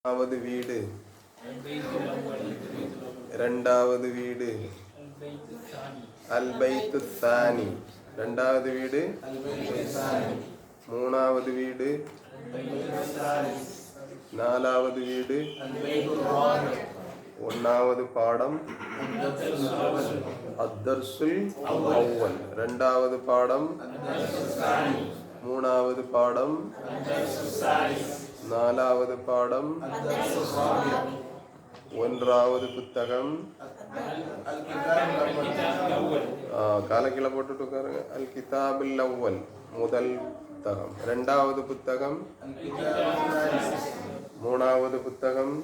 ஆவது வீடு, இரண்டாவது வீடு அல்பைத்து சானி, இரண்டாவது வீடு மூணாவது வீடு நாலாவது வீடு ஒன்னாவது பாடம் அத்தர்சுல் அவ்வல், இரண்டாவது பாடம் மூணாவது பாடம் நாலாவது பாடம் ஒன்றாவது புத்தகம். காலக்கில போட்டுட்டு உட்காருங்க. அல் கிதாபுல் அவ்வல் முதல் புத்தகம், இரண்டாவது புத்தகம் மூணாவது புத்தகம்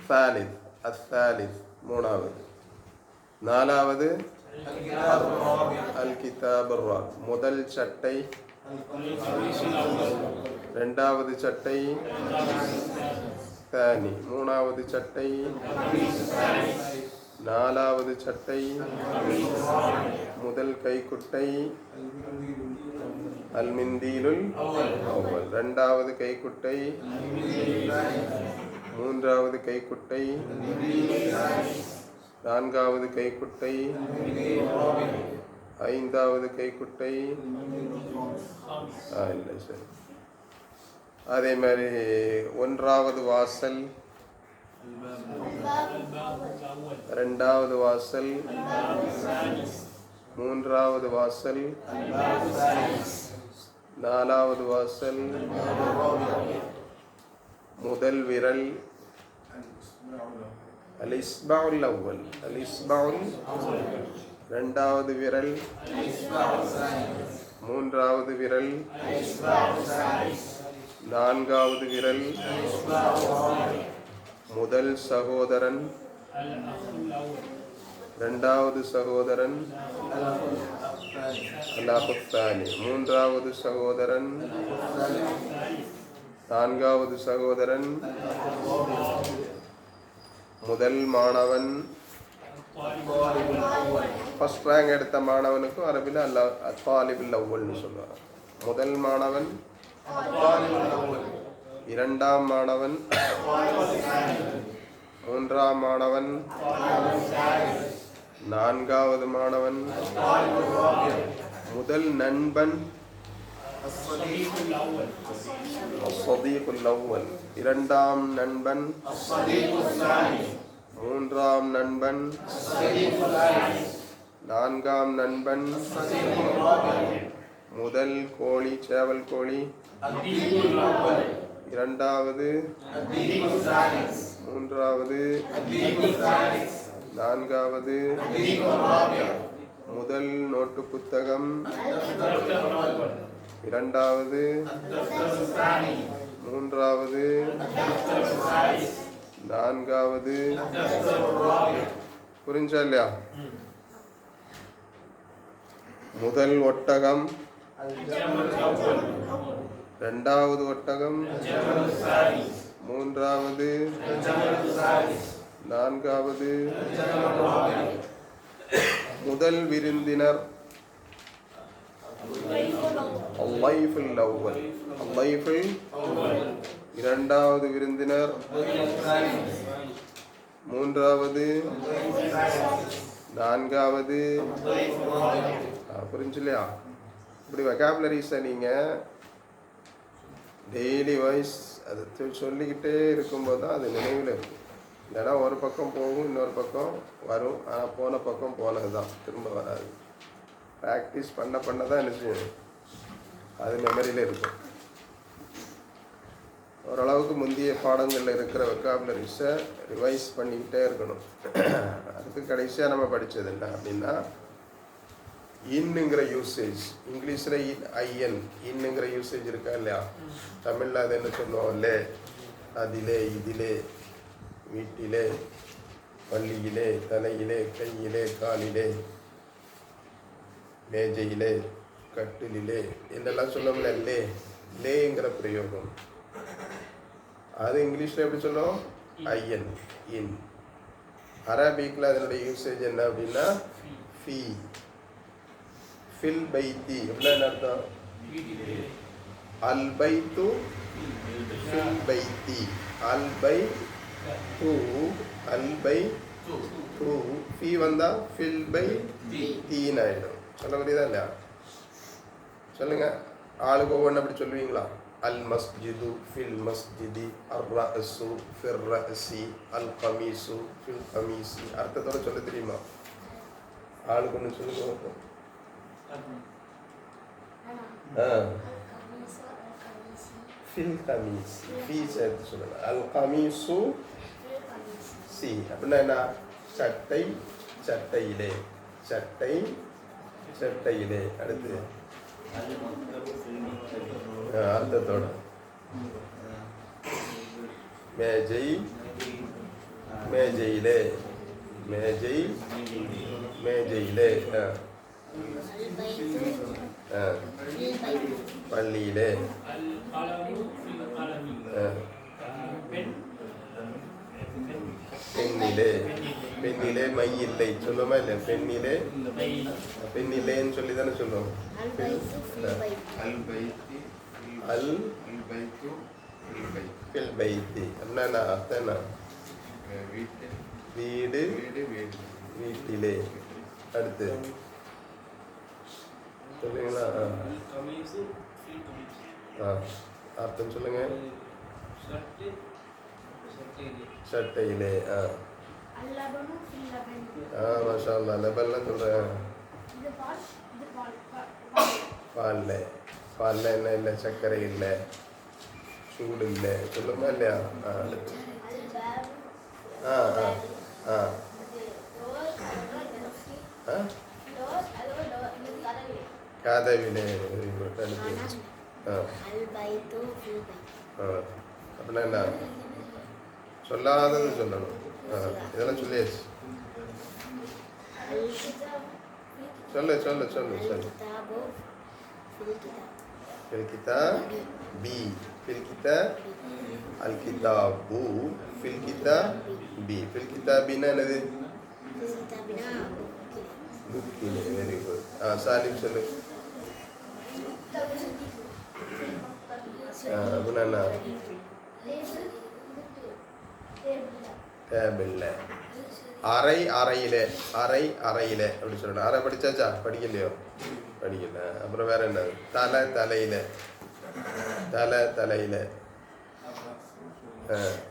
சாலித் அஸ்ஸாலிஸ் மூணாவது, நாலாவது அல் கிதாபுர் முதல் சட்டை, இரண்டாவது சட்டை தானி, மூணாவது சட்டை நாலாவது சட்டை முதல் கைக்குட்டை அல் மிந்தீலுல் அவ்வல், இரண்டாவது கைக்குட்டை மூன்றாவது கைக்குட்டை நான்காவது கைக்குட்டை ஐந்தாவது கைக்குட்டை. இல்லை சரி. அதே மாதிரி ஒன்றாவது வாசல், இரண்டாவது வாசல் மூன்றாவது வாசல் நாலாவது வாசல் முதல் விரல் அல் இஸ்பாஉல் அவ்வல், அல் இஸ்பாஉல் இரண்டாவது விரல் மூன்றாவது விரல் நான்காவது விரல் முதல் சகோதரன் இரண்டாவது சகோதரன் அல்லாஹுத்தானி மூன்றாவது சகோதரன் நான்காவது சகோதரன் முதல் மாணவன். ஃபர்ஸ்ட் ரேங்க் எடுத்த மாணவனுக்கும் அரபில் அத்தாலிபுல் அவ்வல்னு சொல்லுவாங்க. முதல் மாணவன், இரண்டாம் மாணவன், மூன்றாம் மாணவன், நான்காவது மாணவன், முதல் நண்பன் அஸ்ஸதீகுல் அவ்வல், இரண்டாம் நண்பன், மூன்றாம் நண்பன், நான்காம் நண்பன், முதல் கோழி சேவல் கோழி, இரண்டாவது, மூன்றாவது, நான்காவது, முதல் நோட்டு புத்தகம், இரண்டாவது, மூன்றாவது, நான்காவது. புரிஞ்சா இல்லையா? முதல் ஒட்டகம், இரண்டாவது ஒட்டகம், மூன்றாவது, நான்காவது, முதல் விருந்தினர் அல்லைஃபுல் அவ்வல், அல்லைஃபுல் இரண்டாவது விருந்தினர், மூன்றாவது, நான்காவது. புரிஞ்சு இல்லையா? இப்படி வெக்காபுலரிஸை நீங்கள் டெய்லி வைஸ் அதை சொல்லிக்கிட்டே இருக்கும்போது தான் அது நினைவில் இருக்கும். இல்லைன்னா ஒரு பக்கம் போகும், இன்னொரு பக்கம் வரும். ஆனால் போன பக்கம் போனது தான், திரும்ப வராது. ப்ராக்டிஸ் பண்ண பண்ண தான் என்ன செய்யணும், அது மெமரியில் இருக்கும். ஓரளவுக்கு முந்தைய பாடங்களில் இருக்கிற வெக்காபுலரிஸை ரிவைஸ் பண்ணிக்கிட்டே இருக்கணும். அதுக்கு கடைசியாக நம்ம படித்தது என்ன அப்படின்னா, இன்னுங்கிற யூசேஜ். இங்கிலீஷில் ஐஎன் இன்னுங்கிற யூசேஜ் இருக்கா இல்லையா? தமிழில் அது என்ன சொல்லுவோம்? லே, அதிலே, இதிலே, வீட்டிலே, பள்ளியிலே, தலையிலே, கையிலே, காலிலே, மேஜையிலே, கட்டிலே என்னெல்லாம் சொல்லல. லே, லேங்கிற பிரயோகம் அது இங்கிலீஷில் எப்படி சொல்லுவோம்? ஐஎன், இன். அரபிக்கில் அதனுடைய யூசேஜ் என்ன அப்படின்னா ஃபி, ஃபில் பைத்தி. எப்படின்னா என்ன அர்த்தம்? அல் பைத்து ஃபில் பைத்தி அல் பை தூ அல் பை தூ ஃபீ வந்தா ஃபில் பை தீன் ஆயிடும். சொல்ல முடியுதா இல்லையா? சொல்லுங்க, ஆளுக்கு ஒவ்வொன்று அப்படி சொல்லுவீங்களா? அல் மஸ்ஜிது ஃபில் மஸ்ஜிதி அர் ரஅஸு ஃபிர் ரஅஸி அல் கமீஸு ஃபில் கமீஸி. அர்த்தத்தோட சொல்ல தெரியுமா? ஆளுக்கு ஒன்று சொல்லுங்க. ஃபில் கமீஸ் ஃபீ சேர்த்து சொல்லுங்க. அல் கமீஸு சி அப்படின்னா என்ன? சட்டை சட்டையிலே, சட்டை சட்டையிலே. அடுத்து அர்த்தத்தோட மேஜை மேஜையிலே, மேஜை மேஜையிலே. பள்ளியிலே, பெண்ணிலே, பெண்ணிலே மை இல்லை சொல்லுமா இல்லை? பெண்ணிலே பெண்ணிலேன்னு சொல்லி தானே சொல்லுவோம். அல் ஃபில் பைத்தி அப்படின்னா அர்த்தம் என்ன? வீடு வீட்டிலே. அடுத்து சொல்லுங்களா? அர்த்தம் சொல்லுங்க. சட்டையிலே. மாஷா அல்லாஹ். லெபன்லாம் சொல்கிறேன். பாலில், பாலில் என்ன இல்லை? சர்க்கரை இல்லை, சூடு இல்லை சொல்லுமா இல்லையா? அடுத்து கதவிலே. அடுத்து அப்படின்னா என்ன? சொல்லாதது சொல்லணும். இதெல்லாம் சொல்லியாச்சு. சொல்லு சொல்லு சொல்லு சொல்லு. ஃபில் கிதாபி, ஃபில் கிதாப் அல் கிதாபு ஃபில் கிதாபி. ஃபில் கிதாபின்னா என்னது? புக்கிலே. Very good. சாலிம் சொல்லு. அப்படின்னா டேபிள்ல. அறை அறையிலே, அறை அறையிலே அப்படி சொல்லணும். அறை படிச்சாச்சா? படிக்கலையோ? படிக்கல. அப்புறம் வேற என்ன? தலை தலையில, தலை தலையில.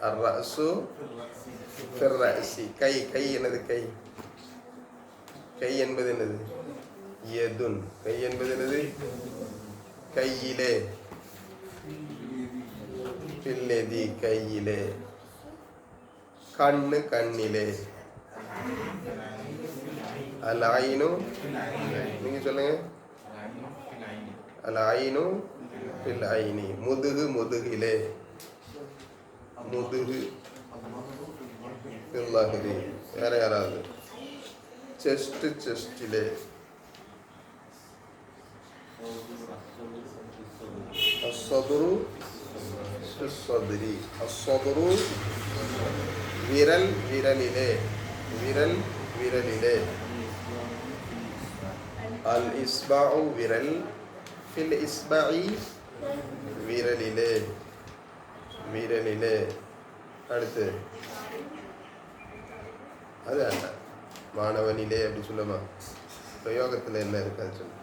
அர் ரஅஸு ஃபிர் ரஅஸி. கை கை என்னது? கை கை என்பது என்னது? யதுன். கை என்பது என்னது? கையிலே. பில்லெதி கையிலே. கண்ணு கண்ணிலே. அல் ஐனு, நீங்க சொல்லுங்க. அல் ஐனு பில் ஐனி. முதுகு முதுகிலே, முதுகு பில்லஹரி. வேற யாராவது? செஸ்ட் செஸ்டிலே. அஸ்ஸதுரு ஃபிஸ்ஸதுரி. அஸ்ஸதுரு விரல் விரலிலே, விரல் விரலிலே. அல் இஸ்பாஉ விரல் ஃபில் இஸ்பாஇ விரலிலே, விரலிலே. அடுத்து அது அல்ல, மாணவனிலே அப்படி சொல்லுமா? பிரயோகத்தில் என்ன இருக்காது சொல்லு.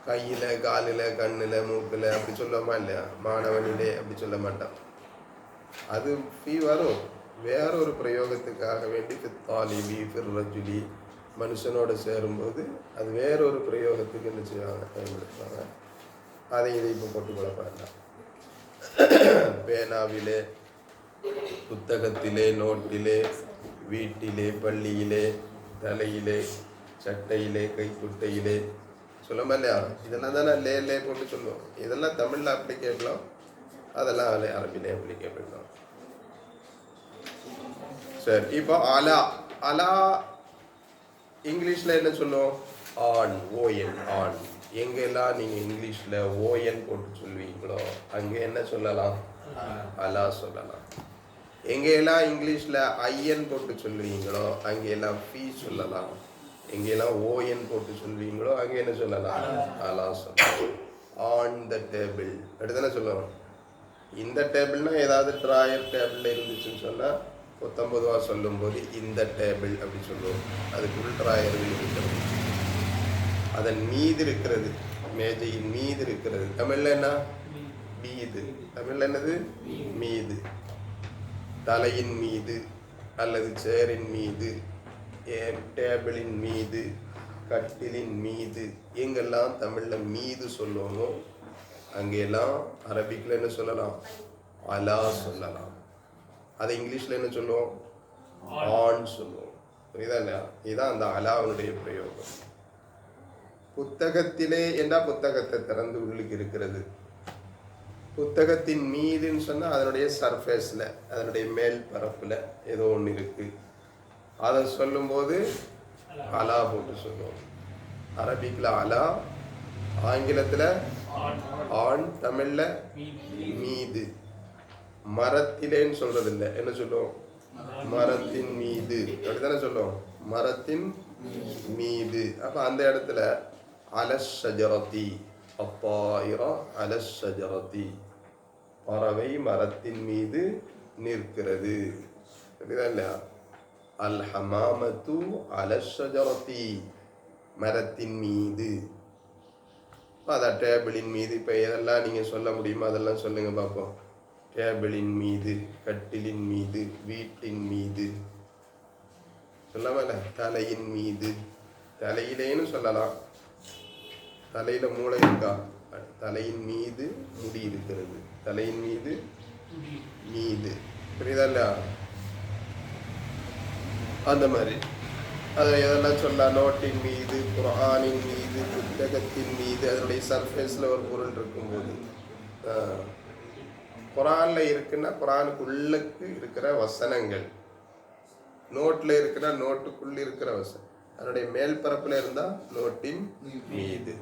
கையில் காலில் கண்ணில் மூக்கில் அப்படி சொல்லுமா இல்லையா? மாணவனிலே அப்படி சொல்ல மாட்டான். அது ஃபீ வரும் வேற ஒரு பிரயோகத்துக்காக வேண்டி. தாலிபி ஃபிர் ரஜுலி மனுஷனோட சேரும்போது அது வேற ஒரு பிரயோகத்துக்கு என்ன செய்வாங்க? பயன்படுத்துவாங்க. அதை இதை இப்போ போட்டு கொள்ளப்படலாம். பேனாவிலே, புத்தகத்திலே, நோட்டிலே, வீட்டிலே, பள்ளியிலே, தலையிலே, சட்டையிலே, கைக்குட்டையிலே சொல்லுமா இல்லையா? இதெல்லாம் தானே லே லே போட்டு சொல்லுவோம். இதெல்லாம் தமிழில் அப்ளிகேபிளும், அதெல்லாம் அரபிலே அப்ளிகேபிளும். சரி, இப்போ அலா. அலா இங்கிலீஷில் என்ன சொல்லுவோம்? On, ON, on. எங்கெல்லாம் நீங்கள் இங்கிலீஷில் ஓஎன் போட்டு சொல்லுவீங்களோ அங்கே என்ன சொல்லலாம்? அலா சொல்லலாம். எங்கெல்லாம் இங்கிலீஷில் ஐஎன் போட்டு சொல்லுவீங்களோ அங்கெல்லாம் ஃபீ சொல்லலாம். எங்கெல்லாம் ஓஎன் போட்டு சொல்லுவீங்களோ அங்கே என்ன சொல்லலாம்? அலா சொல்லலாம். ஆன் த டேபிள் அப்படி தானே சொல்லுவோம். இந்த டேபிள்னா ஏதாவது ட்ராயர் டேபிளில் இருந்துச்சுன்னு சொன்னால் 19 ரூபா சொல்லும்போது இந்த டேபிள் அப்படி சொல்லுவோம். அதுக்குள் ட்ராயர்கள் இருக்கிறது, அதன் மீது இருக்கிறது, மேஜையின் மீது இருக்கிறது. தமிழில் என்ன? மீது. தமிழில் என்னது? மீது. தலையின் மீது அல்லது சேரின் மீது, டேபிளின் மீது, கட்டிலின் மீது, எங்கெல்லாம் தமிழில் மீது சொல்லுவோமோ அங்கெல்லாம் அரபிக்கில் என்ன சொல்லலாம்? அலா சொல்லலாம். அதை இங்கிலீஷில் என்ன சொல்லுவோம்? ஆன் சொல்லுவோம். புரியுதா இல்லையா? இதுதான் அந்த அலாவுடைய பிரயோகம். புத்தகத்திலே என்றால் புத்தகத்தை திறந்து உள்ளுக்கு இருக்கிறது. புத்தகத்தின் மீதுன்னு சொன்னால் அதனுடைய சர்ஃபேஸில், அதனுடைய மேல் பரப்பில் ஏதோ ஒன்று இருக்குது. அதை சொல்லும்போது அலா போட்டு சொல்லுவோம். அரபிக்கில் அலா, ஆங்கிலத்தில் ஆன், தமிழில் மீது. மரத்திலேன்னு சொல்றது இல்லை, என்ன சொல்லுவோம்? மரத்தின் மீது. அப்படித்தானே சொல்லுவோம், மரத்தின் மீது. அப்போ அந்த இடத்துல அலஷஜரதி, அப்பாயிரா அலஷஜரதி, பறவை மரத்தின் மீது நிற்கிறது. அப்படிதான் இல்லையா? அல் ஹமாமத்து அலஷஜரதி, மரத்தின் மீது. அதான் டேபிளின் மீது. இப்போ எதெல்லாம் நீங்கள் சொல்ல முடியுமோ அதெல்லாம் சொல்லுங்கள் பார்ப்போம். டேபிளின் மீது, கட்டிலின் மீது, வீட்டின் மீது சொல்லாமல. தலையின் மீது, தலையிலேன்னு சொல்லலாம். தலையில் மூளை இருக்கா? தலையின் மீது முடி இருக்கிறது. தலையின் மீது மீது. புரியுதா இல்லையா? அந்த மாதிரி அதை எதெல்லாம் சொல்லலாம்? நோட்டின் மீது, குர்ஆனின் மீது, புத்தகத்தின் மீது. அதனுடைய சர்ஃபேஸில் ஒரு பொருள் இருக்கும்போது, குர்ஆனில் இருக்குன்னா குர்ஆனுக்குள்ளுக்கு இருக்கிற வசனங்கள், நோட்டில் இருக்குன்னா நோட்டுக்குள்ள இருக்கிற வசனம், அதனுடைய மேல் பரப்பில் இருந்தால் நோட்டின் மீது.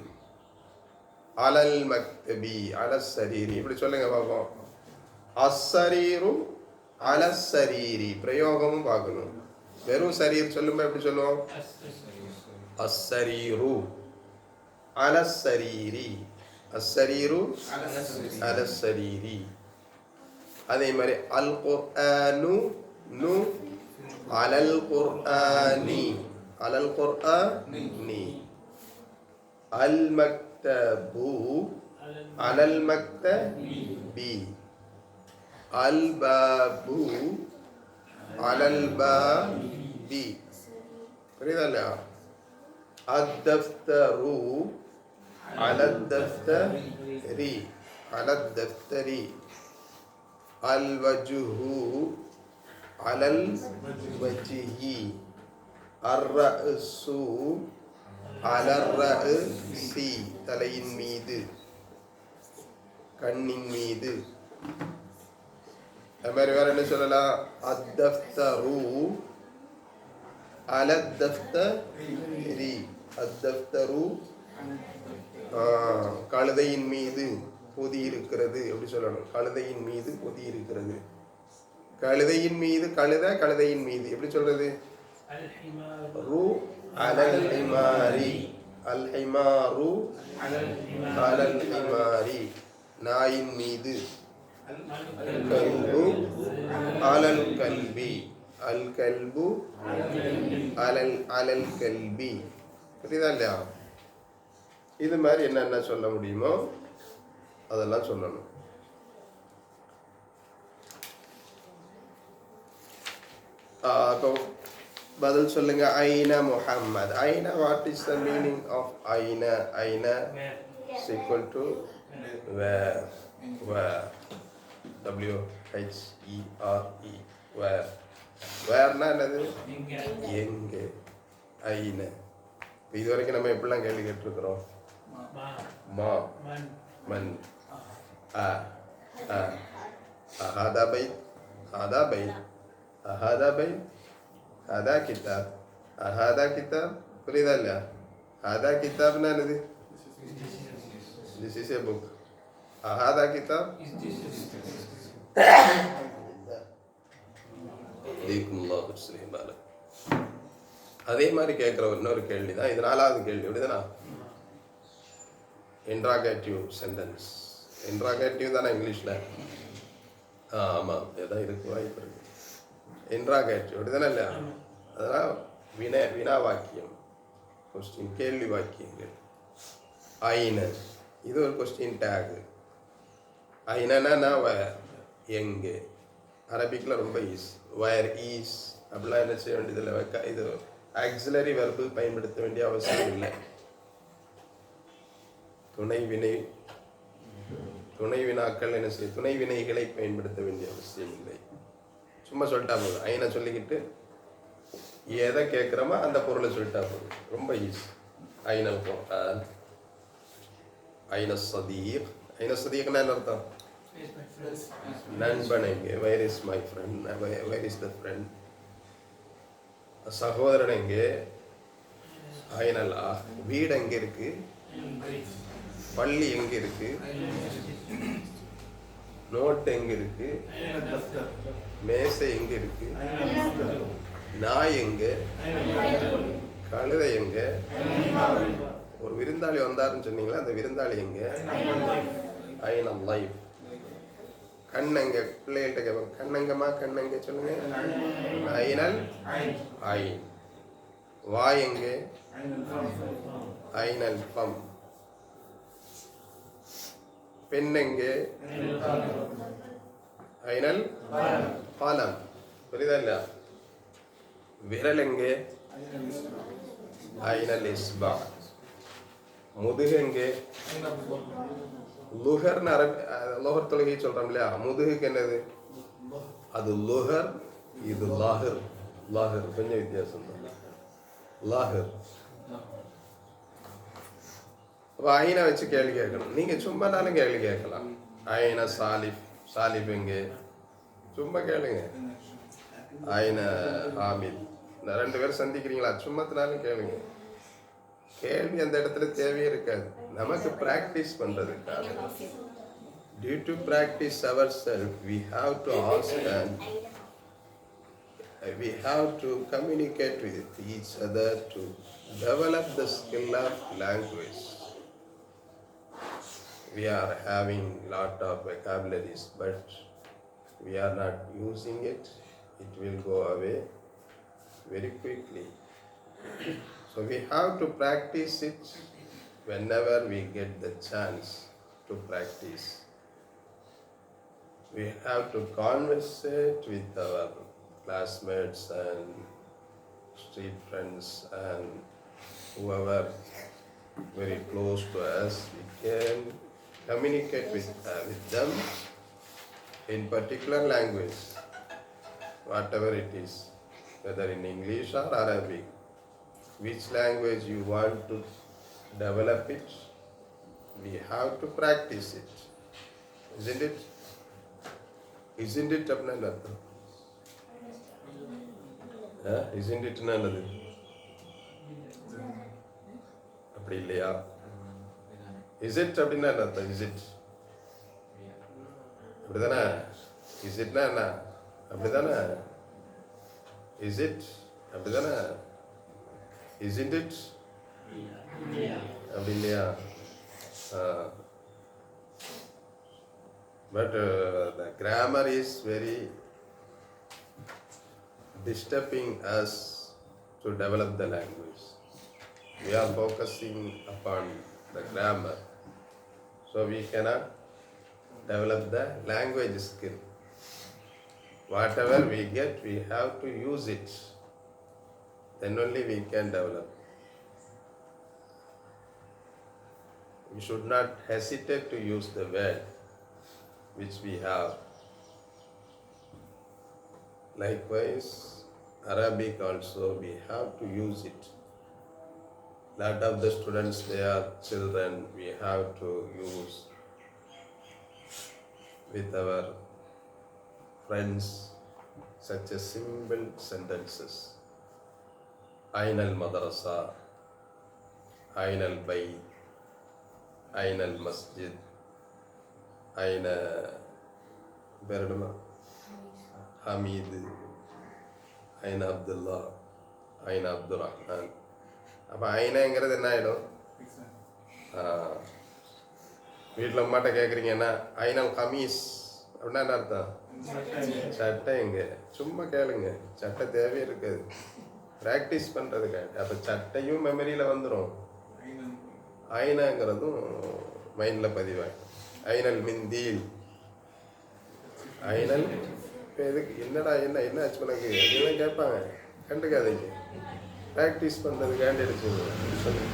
அலல் மக்தபி அலசரீரி, இப்படி சொல்லுங்க பார்ப்போம். அஸ்ஸரீரு அலசரீரி, பிரயோகமும் பார்க்கணும். வெறும் சரீர் சொல்லும்போது எப்படி சொல்லுவோம்? அஸ்ஸரீரு அலசரீரி, அஸ்ஸரீரு அலசரீரி. அதே மாதிரி அல் குர்ஆனு நு அலல் குர்ஆனி, அலல் குர்ஆனி. அல் மக்தபு அலல் மக்தபி, அல் பாபு அலல் பாபி. புரியுதா இல்லையா? அத்தஃப்தரு அலத் தஃப்தரி, அலத் தஃப்தரி. அல் வஜ்ஹு அலல் வஜ்ஹி, அர் ரஅஸு அலர் ரஅஸி, தலையின் மீது, கண்ணின் மீது. அது மாதிரி வேற என்ன சொல்லலாம்? அத்தஃப்தரு அலத் தஃப்தரி, அத்தஃப்தரு கழுதையின் மீது பொதி இருக்கிறது. எப்படி சொல்லணும்? கழுதையின் மீது பொதி இருக்கிறது. கழுதையின் மீது, கழுதை கழுதையின் மீது எப்படி சொல்றது? ரு அலல் ஹிமாரி, அல் ஹிமாரு அலல் ஹிமாரி. நாயின் மீது, கல்பு அலல் கல்பி, அல் கல்பு அலல் அலல் கல்பி. புரியுதா இல்லையா? இது மாதிரி என்னென்ன சொல்ல முடியுமோ அதெல்லாம் சொல்லணும். அப்போ பதில் சொல்லுங்க. ஐன முஹம்மத். ஐன, what is the meaning of ஐன? ஐன is equal to where. Where, W-H-E-R-E, where. வேர்னா என்னது? எங்கே. ஐன. இது வரைக்கும் நம்ம எப்படிலாம் கேள்வி கேட்டிருக்கிறோம்? மா, மன், ஹாதா பைத், ஹாதா பைத், ஹாதா பைத், ஹாதா கிதாப், ஹாதா கிதாப். புரியுதா இல்லையா? ஹாதா கிதாப்னா என்னது? This is a book. ஹாதா கிதாப். அதே மாதிரி கேட்குற இன்னொரு கேள்வி தான் இது. 4வது கேள்வி. அப்படிதானா? Interrogative sentence. இன்ட்ராகேட்டிவ் தானே இங்கிலீஷில். ஆமாம், ஏதாவது இருக்கு, வாய்ப்பு இருக்கு. இன்ட்ராகேட்டிவ் அப்படிதானே இல்லையா? அதெல்லாம் வினா வாக்கியம், கொஸ்டின், கேள்வி வாக்கியங்கள். ஐன, இது ஒரு கொஸ்டின் டேகு. ஐனன்னா வேர், எங்கே. அரபிக்கில் ரொம்ப ஈஸ், வயர் ஈஸ் அப்படிலாம் என்ன செய்ய வேண்டியதில்லை. இது ஆக்சிலரி வெர்பு பயன்படுத்த வேண்டிய அவசியம் இல்லை. துணை வினாக்கள் என்ன செய்ய, துணை வினைகளை பயன்படுத்த வேண்டிய அவசியம் இல்லை. சும்மா சொல்லிட்டா போதும். ஐனை சொல்லிக்கிட்டு எதை கேட்குறோமோ அந்த பொருளை சொல்லிட்டா போதும், ரொம்ப ஈஸி. ஐனல் குர்ஆன், ஐன சதீக். ஐன சதீக்னா என்ன அர்த்தம்? நண்பன் எங்கே, where is my friend, where is the friend. சகோதரன் எங்கே, ஐனலா. வீடு எங்கே இருக்கு, பள்ளி எங்க இருக்கு, நோட் எங்க இருக்கு, மேசை எங்க இருக்கு, நாய் எங்க, கழுதை எங்க. ஒரு விருந்தாளி வந்தாருன்னு சொன்னீங்களா, அந்த விருந்தாளி எங்க, ஐனல் லைஃப். கண்ணங்க, பிள்ளைகள்கிட்ட கேட்பாங்க, கண்ணங்கம்மா கண்ணங்க சொல்லுங்க, ஐனல் ஐ. வாய் எங்க, ஐனல் பம். பெண்ணெங்கே, ஐனல் பாலம். புரியுதா இல்லையா? விரல் எங்கே, ஐனல் இஸ்பா. முதுகெங்கே, லுஹர்னு லோஹர் தொழுகை சொல்றோம் இல்லையா, முதுகுக்கு என்னது, அது லுஹர், இது லாஹர். லாஹர் கொஞ்சம் வித்தியாசம் தான். லாஹர். அப்போ ஐனை வச்சு கேள்வி கேட்கணும். நீங்கள் சும்மானாலும் கேள்வி கேட்கலாம். ஐன சாலிஃப், சாலிஃப் எங்கே, சும்மா கேளுங்க. ஐன ஹாமித், இந்த 2 பேரும் சந்திக்கிறீங்களா, சும்மாத்தினாலும் கேளுங்க. கேள்வி அந்த இடத்துல தேவையே இருக்காது, நமக்கு ப்ராக்டிஸ் பண்ணுறதுக்காக. Due to practice our self we have to ask and we have to communicate with each other to develop the skill of language. We are having lot of vocabularies, but we are not using it. It will go away very quickly. So we have to practice it whenever we get the chance to practice. We have to conversate with our classmates and street friends and whoever very close to us. We can communicate with them in particular language, whatever it is, whether in English or Arabic. Which language you want to develop it, we have to practice it. Isn't it? Isn't it? Isn't it நல்லது? அப்படி இல்லையா? Is it அப்படின்னா என்ன அர்த்தம்? Is it அப்படிதானே? Is itனா என்ன? அப்படிதானே? Is it அப்படிதானே? Isn't it அப்படி இல்லையா? But the grammar is very disturbing us to develop the language. We are focusing upon the grammar, so we cannot develop the language skill. Whatever we get, we have to use it. Then only we can develop. We should not hesitate to use the word which we have. Likewise, Arabic also we have to use it. Lot of the students, they are children, we have to use with our friends such as simple sentences. Aina al-madrasa, Aina al-bayt, Aina al-masjid, Aina Hamid, Aina Abdullah, Aina Abdurrahman. அப்போ ஐனாங்கிறது என்ன ஆகிடும்? வீட்டில் அம்மாட்ட கேட்குறீங்கன்னா ஐனல் கமீஸ் அப்படின்னா என்ன அர்த்தம்? சட்டை எங்க? சும்மா கேளுங்க, சட்டை தேவையே இருக்காது, ப்ராக்டிஸ் பண்ணுறதுக்காக. அப்போ சட்டையும் மெமரியில் வந்துடும், ஐனாங்கிறதும் மைண்டில் பதிவாகும். ஐனல் மிந்தீல், ஐனல். இப்போ எதுக்கு என்னடா என்ன ஆச்சு உனக்கு அதெல்லாம் கேட்பாங்க, கண்டுக்காதீங்க, ப்ராக்டிஸ் பண்ணுறதுக்காண்டி எடுத்துங்க சொல்லுங்க.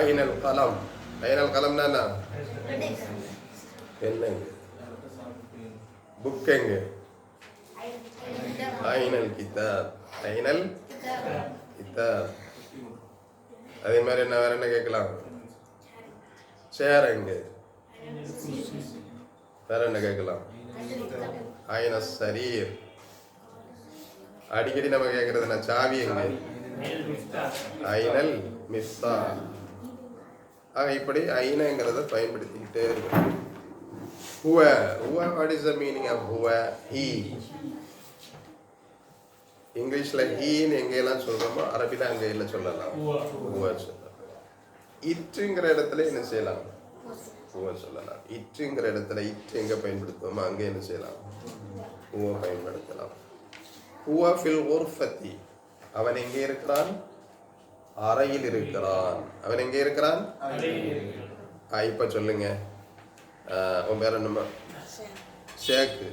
ஐனல் கலம், ஐனல் கலம்னா என்ன? என்னங்க? புக் எங்க? ஐனல் கிதாப், ஐனல் கிதாப். அதே மாதிரி என்ன வேற என்ன கேட்கலாம்? சேர் எங்க? வேற என்ன கேட்கலாம்? ஐன சரீர். அடிக்கடி நம்ம கேட்கறது என்ன? சாவி எங்க? ஐனல் மிஃப்தா. இப்படி ஐனங்கிறத பயன்படுத்திக்கிட்டே இருக்கணும். ஹுவ, ஹுவ, what is the meaning of ஹுவ? ஹீ. இங்கிலீஷில் ஹீன்னு எங்கெல்லாம் சொல்கிறோமோ அரபியில் அங்கே இல்லை சொல்லலாம், ஹுவ சொல்லலாம். இற்றுங்கிற இடத்துல என்ன செய்யலாம்? ஹுவ சொல்லலாம். இற்றுங்கிற இடத்துல இற்று எங்கே பயன்படுத்துவோமோ அங்கே என்ன செய்யலாம்? ஹுவ பயன்படுத்தலாம். ஹுவ ஃபில் குர்ஃபத்தி, அவன் எங்கே இருக்கிறான்? அறையில் இருக்கிறான். அவன் எங்கே இருக்கிறான்? இப்போ சொல்லுங்க, உன் பேர் என்னம்மா? ஷேக்கு.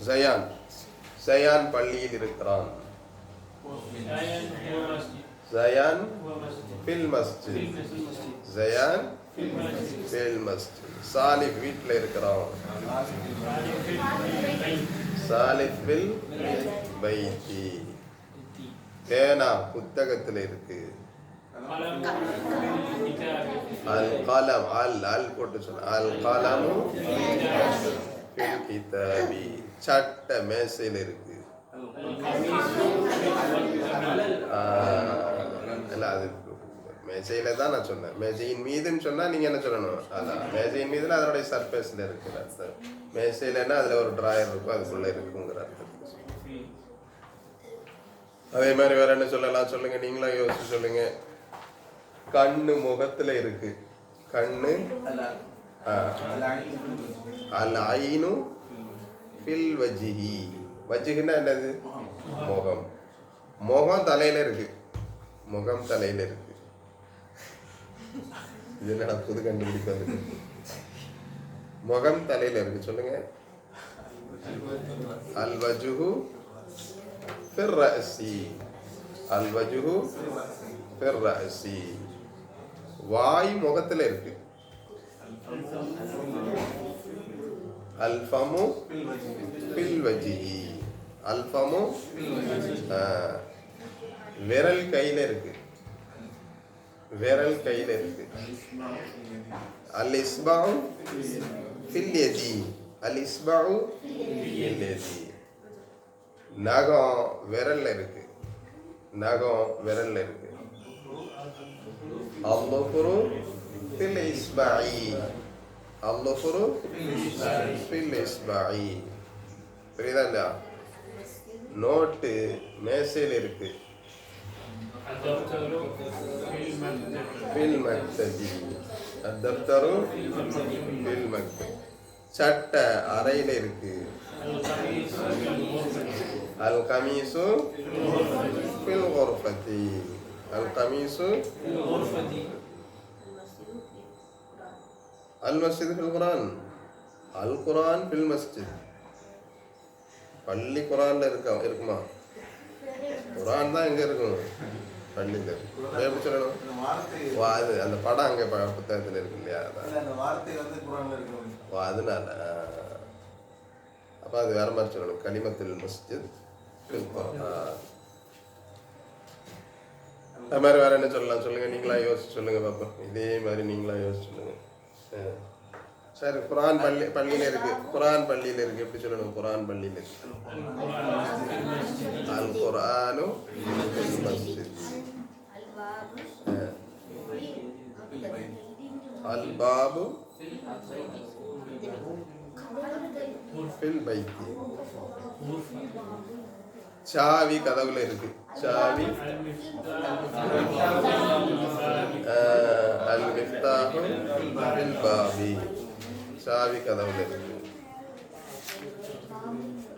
ஜயான், ஜயான் பள்ளியில் இருக்கிறான். ஜயான் ஃபில் மஸ்ஜித், ஜயான் ஃபில் மஸ்ஜித். சாலிஃப் வீட்டில் இருக்கிறான், சாலிஃப் ஃபில் பைத்தி. பேனா புத்தகத்தில் இருக்கு. அல் கலம், அல் போட்டு சொன்ன, அல் கலமு ஃபில் கிதாபி. சட்டை மேசையில் இருக்கு. இல்லை, அது மேசையில தான் நான் சொன்னேன். மேசையின் மீதுன்னு சொன்னா நீங்க என்ன சொல்லணும்? அதான் மேசையின் மீதுல அதனுடைய சர்ஃபேஸ்ல இருக்கிற அர்த்தம். மேசையிலன்னா அதுல ஒரு டிராயர் இருக்கும், அதுக்குள்ள இருக்குங்கிற அர்த்தம். அதே மாதிரி வேற என்ன சொல்லலாம்? சொல்லுங்க, நீங்களா யோசிச்சு சொல்லுங்க. கண்ணு முகத்துல இருக்கு. கண்ணு, அல் ஐனு ஃபில் வஜ்ஹி. வஜ்ஹுன்னா என்னது? முகம். முகம் தலையில இருக்கு, முகம் தலையில இருக்கு. இது என்னடா புது கண்டுபிடிப்பாரு? முகம் தலையில இருக்கு, சொல்லுங்க. அல் வஜ்ஹு ஃபிர் ரஅசி, அல் வஜ்ஹு ஃபிர் ரஅசி. வாய் முகத்துல இருக்கு. அல் ஃபமு ஃபில் வஜ்ஹி, அல் ஃபமு விரல் கையில இருக்கு, விரல் கையில இருக்கு. அல் இஸ்பாஉ ஃபில் யதி, அல் இஸ்பாஉ ஃபில் யதி. நகம் விரல்ல இருக்கு, நகம் விரல்ல இருக்கு. அல்லுஃபுரு ஃபில் இஸ்பாஇ, அல்லுஃபுரு ஃபில் இஸ்பாஇ. புரியுதா இல்லையா? நோட்டு மேசையில் இருக்கு. ஃபில் மக்தபி, அத்தப்தரு ஃபில் மக்தப். சட்டை அறையில இருக்கு. அல் கமீசு ஃபில் குர்ஃபதி, அல் கமீசு. அல் மஸ்ஜித் ஃபில் குர்ஆன், அல் குர்ஆன் ஃபில் மஸ்ஜித். பள்ளி குர்ஆன்ல இருக்குமா? குர்ஆன் தான் எங்க இருக்கும்? பள்ளியில் இருக்கு. எப்படி சொல்லணும்? அது அந்த படம் அங்கே புத்தகத்தில் இருக்கு இல்லையா? அதனால அப்போ அது வேற மாதிரி சொல்லணும். கலிமத்துல் மஸ்ஜித் ஃபில் குர்ஆன். அது மாதிரி வேற என்ன சொல்லலாம்? சொல்லுங்க, நீங்களா யோசிச்சு சொல்லுங்க பாப்போம். இதே மாதிரி நீங்களா யோசிச்சு சொல்லுங்க. சரி, குர்ஆன் பள்ளியில் இருக்கு. குர்ஆன் பள்ளியில் இருக்கு, எப்படி சொல்லணும்? குர்ஆன் பள்ளியில் இருக்கு. அல் குர்ஆனு ஃபில் மஸ்ஜித், அல் பாபு ஃபில் பைத்தி. சாவி கதவுல இருக்கு. சாவி அல் மிஃப்தாஹு ஃபில் பாபி. சாவி கதவுல இருக்கு.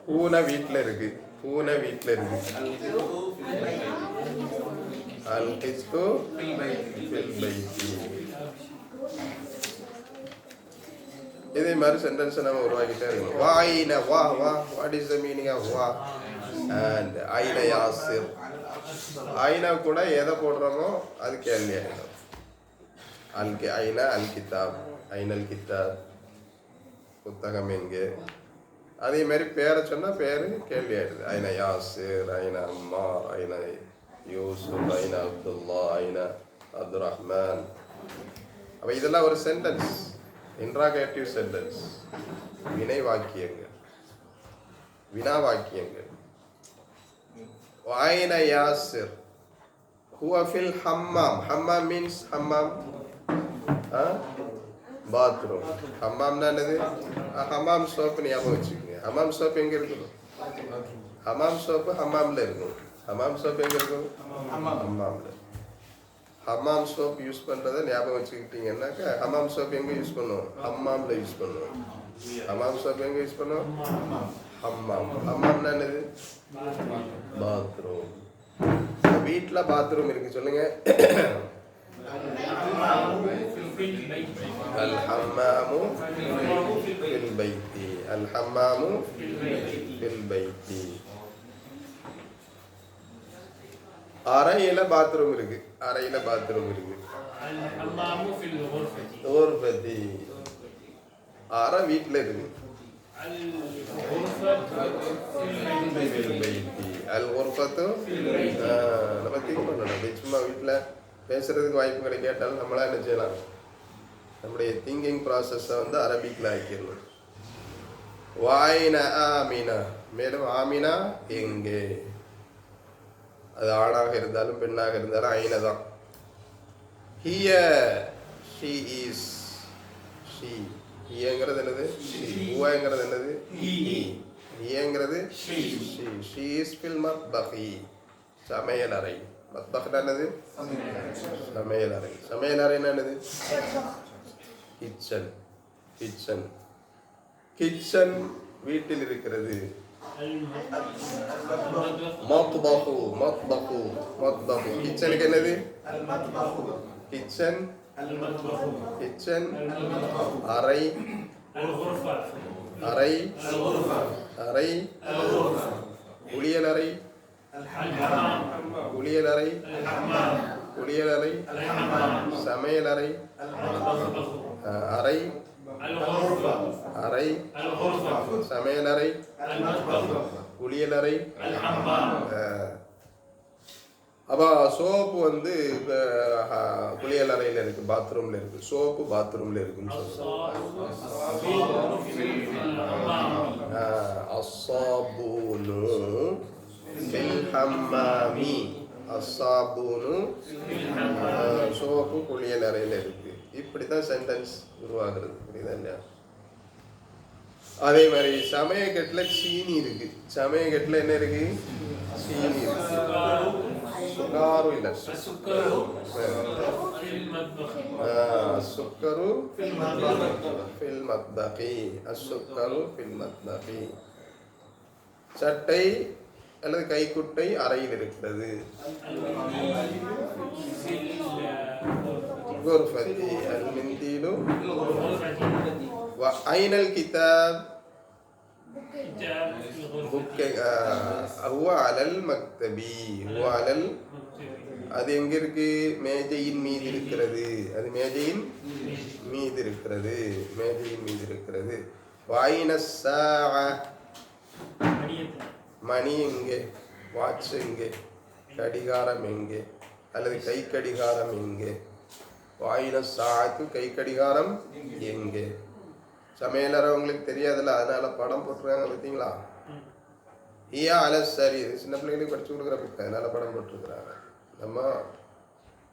பூனை வீட்டில் இருக்கு. பூனை வீட்டில் இருக்கு. அல் கிஸ்து ஃபில் பைத்தி. இதே மாதிரி சென்டென்ஸை நம்ம உருவாக்கிட்டே இருக்கணும். வா ஐன வா வா, what is the meaning of வா அண்ட் ஐன யாசிர். ஐனா கூட எதை போடுறோமோ அது கேள்வி ஆகிடும். ஐனா அல் கிதாப், ஐனல் கிதாப், புத்தகம் எங்கே. அதே மாதிரி பேரை சொன்னால் பேர் கேள்வி ஆகிடுது. ஐனா யாசிர், ஐனா அம்மார், ஐனா யூசுப், ஐனா அப்துல்லா, ஐனா அப்துல் ரஹ்மான். அப்போ இதெல்லாம் ஒரு சென்டென்ஸ், இன்ட்ராகேட்டிவ் சென்டென்ஸ், வினை வாக்கியங்கள், வினா வாக்கியங்கள். ஐனா யாசிர் ஹுவ ஃபில் ஹம்மாம். ஹம்மாம் மீன்ஸ் ஹம்மாம் பாத்ரூம். ஹம்மாம்னா என்னது? ஹம்மாம் சோப்பு ஞாபகம் வச்சுக்கோங்க. ஹம்மாம் சோப்பு எங்கே இருக்கணும்? ஹம்மாம் சோப்பு ஹம்மாமில் இருக்கும். ஹம்மாம் சோப்பு எங்கே இருக்கும்? ஹம்மாமில். ஹம்மாம் சோப் யூஸ் பண்ணுறதை ஞாபகம் வச்சுக்கிட்டீங்கன்னாக்கா ஹம்மாம் சோப் எங்கே யூஸ் பண்ணுவோம்? ஹம்மாமில் யூஸ் பண்ணுவோம். ஹம்மாம் சோப் எங்கே யூஸ் பண்ணுவோம்? ஹம்மாம். ஹம்மாம்னா என்னது? பாத்ரூம். வீட்டில் பாத்ரூம் இருக்கு சொல்லுங்க. அல் ஹம்மாமு ஃபில் பைத்தி. அல் ஹம்மாமு ஃபில் பைத்தி. அறையில பாத்ரூம் இருக்கு. அறையில பாத்ரூம் இருக்கு. ஓர்பதி. அறை வீட்டில் இருக்கு. அல் ஒர்பத்து. நம்ம திங்க் பண்ணணும். சும்மா வீட்டில் பேசுறதுக்கு வாய்ப்புகளை கேட்டாலும் நம்மளா என்ன செய்யலாம்? நம்முடைய திங்கிங் ப்ராசஸை வந்து அரபிக்கில் ஆக்கிடணும். வாயின ஆமினா. மேலும் ஆமினா எங்கே? அது ஆணாக இருந்தாலும் பெண்ணாக இருந்தாலும் ஐன தான். ஹிய, ஷீ இஸ், ஷீ. ஹியங்கிறது என்னது? ஹுவங்கிறது என்னது? ஹியங்கிறது ஷீ. ஷீ இஸ் ஃபில் மத்பஹி. சமையல் அறை. மத்பஹ்னா என்னது? சமையல் அறை. சமையல் அறைன்னா என்னது? கிச்சன். கிச்சன். கிச்சன் வீட்டில் இருக்கிறது. மத்பஹு. மத்பஹு. மத்பஹு. கிச்சனுக்கு என்னது? கிச்சன். கிச்சன். அறை. அறை. அறை. குளியலறை. குளியலறை. குளியலறை. சமையலறை. அறை. அறை. சமையலறை. குளியலறை. அப்போ சோப்பு வந்து குளியலறையில் இருக்கு, பாத்ரூம்ல இருக்கு. சோப்பு பாத்ரூம்ல இருக்குன்னு சொல்லுவாங்க. அஸ்ஸாபூனு ஃபில் ஹம்மாமி. அஸ்ஸாபூனு சோப்பு குளியலறையில் இருக்கு. இப்படி தான் சென்டென்ஸ் உருவாகிறது. புரியுதா இல்லையா? அதே மாதிரி சமயக்கட்டில் சீனி இருக்கு. சமயக்கட்டில் என்ன இருக்கு? சீனி இருக்கு. சுகாரு இல்லை. சுக்கரு ஃபில் மத்பஹி. அஸ்ஸுக்கரு ஃபில் மத்பஹி. சட்டை அல்லது கைக்குட்டை அறையில் இருக்கிறது. குர்ஃபதி. அல் மிந்தீலு. ஐனல் கிதாப். ஹுவ அலல் மக்தபி. ஹுவ அலல். அது எங்க இருக்கு? மேஜையின் மீது இருக்கிறது. அது மேஜையின் மீது இருக்கிறது. மேஜையின் மீது இருக்கிறது. வாயின ஸாஅ. மணி எங்கே? வாட்ச் எங்கே? கடிகாரம் எங்கே? அல்லது கை கடிகாரம் எங்கே? வாயின ஸாஅத்து. கை கடிகாரம் எங்கே? சமையலறை உங்களுக்கு தெரியாதுல்ல, அதனால படம் போட்டுருக்காங்க. பார்த்தீங்களா? ஈயா அலஸ். சரி, சின்ன பிள்ளைங்களுக்கு படிச்சு கொடுக்குற புக்கு, அதனால படம் போட்டிருக்கிறாங்க. நம்ம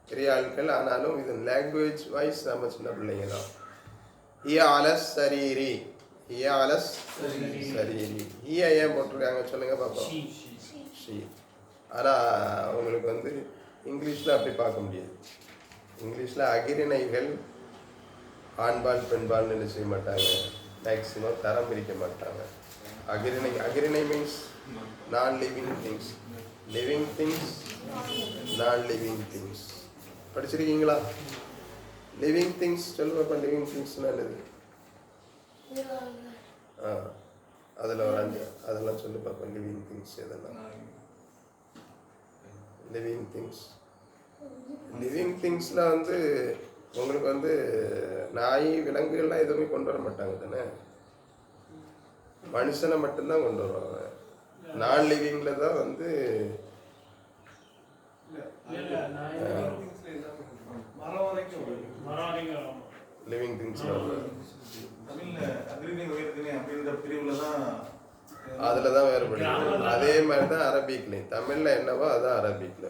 பெரிய ஆட்கள், ஆனாலும் இது லாங்குவேஜ் வைஸ் நம்ம சின்ன பிள்ளைங்க தான். ஈயா அலஸ் சரீரி. ஈயா அலஸ் சரீரி. ஈயா ஏன் போட்டிருக்காங்க சொல்லுங்க பாப்போம். ஷீ. ஆனால் உங்களுக்கு வந்து இங்கிலீஷில் அப்படி பார்க்க முடியாது. இங்கிலீஷில் அகிரிணைகள் ஆண்பால் பெண்பால்னு என்ன செய்ய மாட்டாங்க, மேக்சிமம் தரம் பிரிக்க மாட்டாங்க. அகிரிணை means non living things. Living things, non living things. படிச்சிருக்கீங்களா? லிவிங் திங்ஸ் சொல்லுவாப்பா. லிவிங் திங்ஸ்னா என்னது? அதில் ஒரு 5 அதெல்லாம் சொல்லி பார்ப்போம். லிவிங் திங்ஸ் எதெல்லாம்? லிவிங் திங்ஸ், லிவிங் திங்ஸில் வந்து உங்களுக்கு வந்து நாய் விலங்குகள்லாம் எதுவுமே கொண்டு வர மாட்டாங்க தானே, மனுஷனை மட்டும்தான் கொண்டு வருவாங்க. நான் லிவிங்கில் தான் வந்து லிவிங் திங்ஸ் அதில் தான் வேறுபடுது. அதே மாதிரி தான் அரபிக்லையும். தமிழில் என்னவோ அதான் அரபிக்கில்.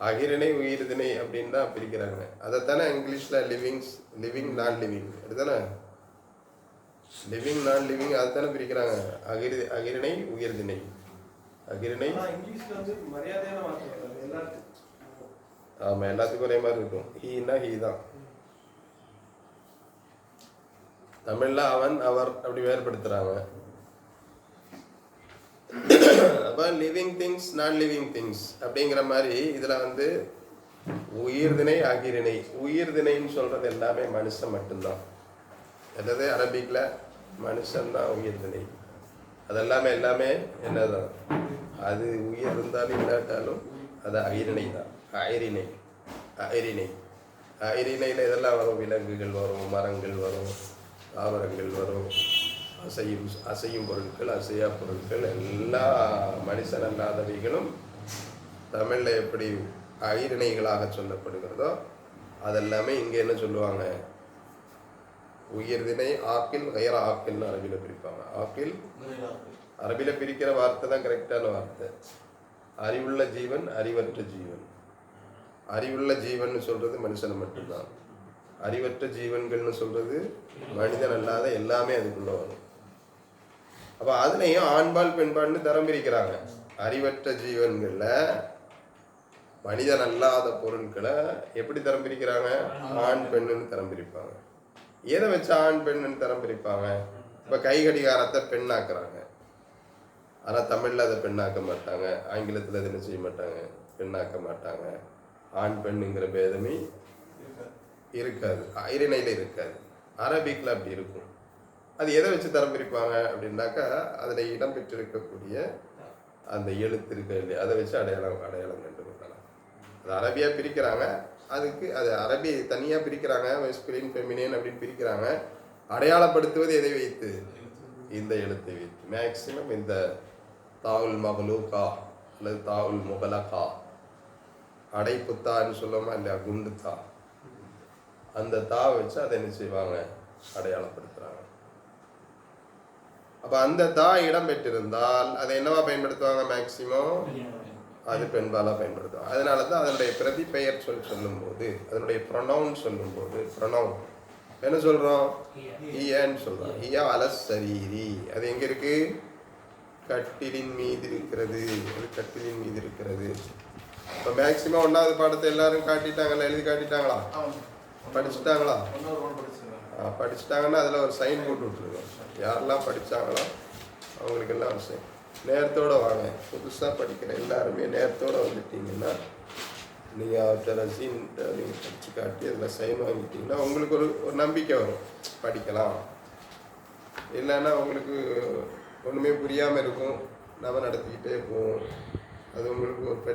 அகிரிணை உயிர்திணை அப்படின்னு தான் பிரிக்கிறாங்க. அதைத்தானே இங்கிலீஷில் லிவிங் நான் லிவிங் அப்படித்தானே, லிவிங் நான் லிவிங் அதுதானே பிரிக்கிறாங்க. அகிரிணை உயிர்திணை. அகிரிணை ஆமாம், எல்லாத்துக்கும் ஒரே மாதிரி இருக்கும். ஹீனா ஹீ தான். தமிழ்ல அவன் அவர் அப்படி வேறுபடுத்துறாங்க. அப்போ living things non living things அப்படிங்கிற மாதிரி இதில் வந்து உயிர்திணை அகிரிணை. உயிர்திணைன்னு சொல்றது எல்லாமே மனுஷன் மட்டும்தான். என்னது அரபிக்கில் மனுஷன்தான் உயிர்திணை. அதெல்லாமே எல்லாமே என்னதான், அது உயிர் இருந்தாலும் இல்லாட்டாலும் அது அகிரிணை தான். அயிரிணை அயிரிணை அயிரிணையில் இதெல்லாம் வரும். விலங்குகள் வரும், மரங்கள் வரும், தாவரங்கள் வரும், அசையும் பொருட்கள், அசையா பொருட்கள், எல்லா மனுஷன் அல்லாதவைகளும் தமிழில் எப்படி அயிரிணைகளாக சொல்லப்படுகிறதோ அதெல்லாமே இங்கே என்ன சொல்லுவாங்க, உயிர்திணை ஆக்கில் கயர ஆக்கில்னு அரபியில் பிரிப்பாங்க. ஆக்கில் அரபியில் பிரிக்கிற வார்த்தை தான் கரெக்டான வார்த்தை. அறிவுள்ள ஜீவன், அறிவற்ற ஜீவன். அறிவுள்ள ஜீவன் சொல்றது மனுஷனை மட்டும்தான். அறிவற்ற ஜீவன்கள்னு சொல்றது மனிதன் அல்லாத எல்லாமே அதுக்குள்ள வரும். அப்ப அதுலயும் ஆண்பால் பெண்பால்னு தரம் பிரிக்கிறாங்க. அறிவற்ற ஜீவன்கள்ல மனிதன் அல்லாத பொருட்களை எப்படி தரம் பிரிக்கிறாங்க? ஆண் பெண்ணுன்னு தரம் பிரிப்பாங்க. எதை வச்சு ஆண் பெண்ணுன்னு தரம் பிரிப்பாங்க? இப்ப கை கடிகாரத்தை பெண்ணாக்குறாங்க. ஆனா தமிழ்ல அதை பெண்ணாக்க மாட்டாங்க, ஆங்கிலத்தில் அதை என்ன செய்ய மாட்டாங்க, பெண்ணாக்க மாட்டாங்க. ஆண் பெண்ணுங்கிற பேதமே இருக்காது, அயிரிணையில் இருக்காது. அரபிக்கில் அப்படி இருக்கும். அது எதை வச்சு தரம் பிரிப்பாங்க அப்படின்னாக்கா அதில் இடம் பெற்றிருக்கக்கூடிய அந்த எழுத்து இருக்க இல்லையா, அதை வச்சு அடையாளம் கண்டு கொள்ளலாம். அது அரபியாக பிரிக்கிறாங்க. அதுக்கு அது அரபி தனியாக பிரிக்கிறாங்க, மெஸ்குலின் ஃபெமினின் அப்படின்னு பிரிக்கிறாங்க. அடையாளப்படுத்துவது எதை வைத்து? இந்த எழுத்தை வைத்து. மேக்சிமம் இந்த தாவுல் மகளூகா அல்லது தாவுல் முகலகா, அடைப்புத்தான்னு சொல்லுமா இல்லையா, குண்டுத்தா, அந்த தா வச்சு அதை என்ன செய்வாங்க, அடையாளப்படுத்துறாங்க. அப்ப அந்த தா இடம் பெற்றிருந்தால் அதை என்னவா பயன்படுத்துவாங்க? மேக்சிமம் அது பெண்பாலா பயன்படுத்துவாங்க. அதனாலதான் அதனுடைய பிரதி பெயர் சொல்லும் போது, அதனுடைய ப்ரொனவுன் சொல்லும் போது, ப்ரொனவுன் என்ன சொல்றோம்? ஹியான்னு சொல்றோம். ஹியா அலஸ் சரீரி. அது எங்க இருக்கு? கட்டிலின் மீது இருக்கிறது. அது கட்டிலின் மீது இருக்கிறது. இப்போ மேக்சிமம் 1வது பாடத்தை எல்லாரும் காட்டிட்டாங்களா, எழுதி காட்டிட்டாங்களா, படிச்சுட்டாங்களா? படிச்சுட்டாங்கன்னா அதில் ஒரு சைன் போட்டு விட்டுருக்கோம். யாரெல்லாம் படித்தாங்களோ அவங்களுக்கெல்லாம் ஒரு சைன். நேரத்தோடு வாங்க. புதுசாக படிக்கிற எல்லாருமே நேரத்தோடு வந்துட்டீங்கன்னா நீங்கள் அவர்கிட்ட ரசீன்கிட்ட நீங்கள் படித்து காட்டி அதில் சைன் வாங்கிட்டீங்கன்னா உங்களுக்கு ஒரு நம்பிக்கை வரும், படிக்கலாம். இல்லைன்னா உங்களுக்கு ஒன்றுமே புரியாமல் இருக்கும், நம்ம நடத்திக்கிட்டே போவோம். அது உங்களுக்கு ஒரு